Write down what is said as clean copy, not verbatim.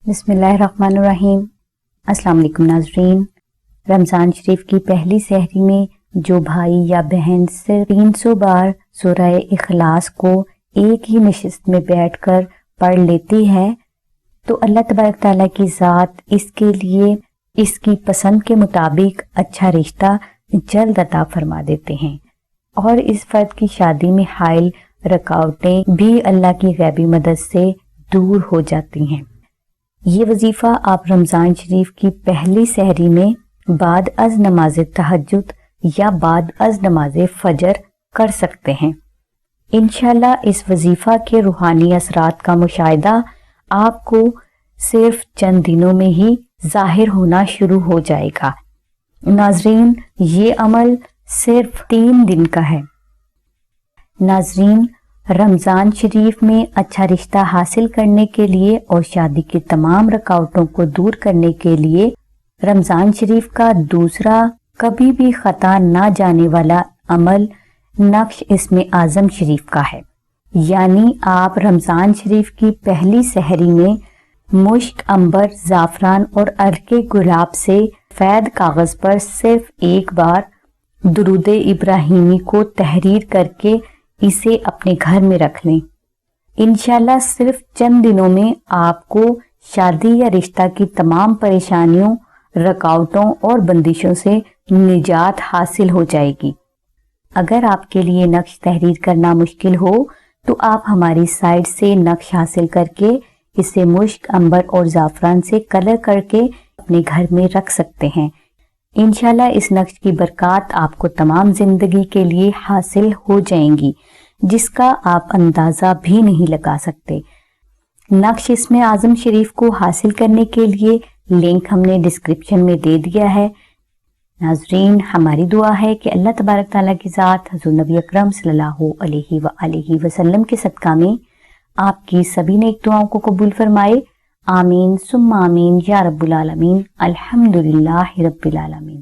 بسم اللہ الرحمن الرحیم۔ السلام علیکم ناظرین۔ رمضان شریف کی پہلی سحری میں جو بھائی یا بہن سے 300 بار سورہ اخلاص کو ایک ہی نشست میں بیٹھ کر پڑھ لیتی ہے تو اللہ تبارک تعالیٰ کی ذات اس کے لیے اس کی پسند کے مطابق اچھا رشتہ جلد عطا فرما دیتے ہیں، اور اس فرد کی شادی میں حائل رکاوٹیں بھی اللہ کی غیبی مدد سے دور ہو جاتی ہیں۔ یہ وظیفہ آپ رمضان شریف کی پہلی سحری میں بعد از نماز تہجد یا بعد از نماز فجر کر سکتے ہیں۔ انشاءاللہ اس وظیفہ کے روحانی اثرات کا مشاہدہ آپ کو صرف چند دنوں میں ہی ظاہر ہونا شروع ہو جائے گا۔ ناظرین، یہ عمل صرف 3 دن کا ہے۔ ناظرین، رمضان شریف میں اچھا رشتہ حاصل کرنے کے لیے اور شادی کی تمام رکاوٹوں کو دور کرنے کے لیے رمضان شریف کا دوسرا کبھی بھی خطا نہ جانے والا عمل نقش اسم اعظم شریف کا ہے۔ یعنی آپ رمضان شریف کی پہلی سحری میں مشک، عنبر، زعفران اور عرق گلاب سے سفید کاغذ پر صرف ایک بار درود ابراہیمی کو تحریر کر کے اسے اپنے گھر میں رکھ لیں۔ انشاءاللہ صرف چند دنوں میں آپ کو شادی یا رشتہ کی تمام پریشانیوں، رکاوٹوں اور بندشوں سے نجات حاصل ہو جائے گی۔ اگر آپ کے لیے نقش تحریر کرنا مشکل ہو تو آپ ہماری سائٹ سے نقش حاصل کر کے اسے مشک، عنبر اور زعفران سے کلر کر کے اپنے گھر میں رکھ سکتے ہیں۔ انشاءاللہ اس نقش کی برکات آپ کو تمام زندگی کے لیے حاصل ہو جائیں گی، جس کا آپ اندازہ بھی نہیں لگا سکتے۔ نقش اسم اعظم شریف کو حاصل کرنے کے لیے لنک ہم نے ڈسکرپشن میں دے دیا ہے۔ ناظرین، ہماری دعا ہے کہ اللہ تبارک تعالیٰ کی ذات حضور نبی اکرم صلی اللہ علیہ وآلہ وسلم کے صدقہ میں آپ کی سبھی نیک دعاؤں کو قبول فرمائے۔ آمین ثم آمین یا رب العالمین۔ الحمدللہ رب العالمین۔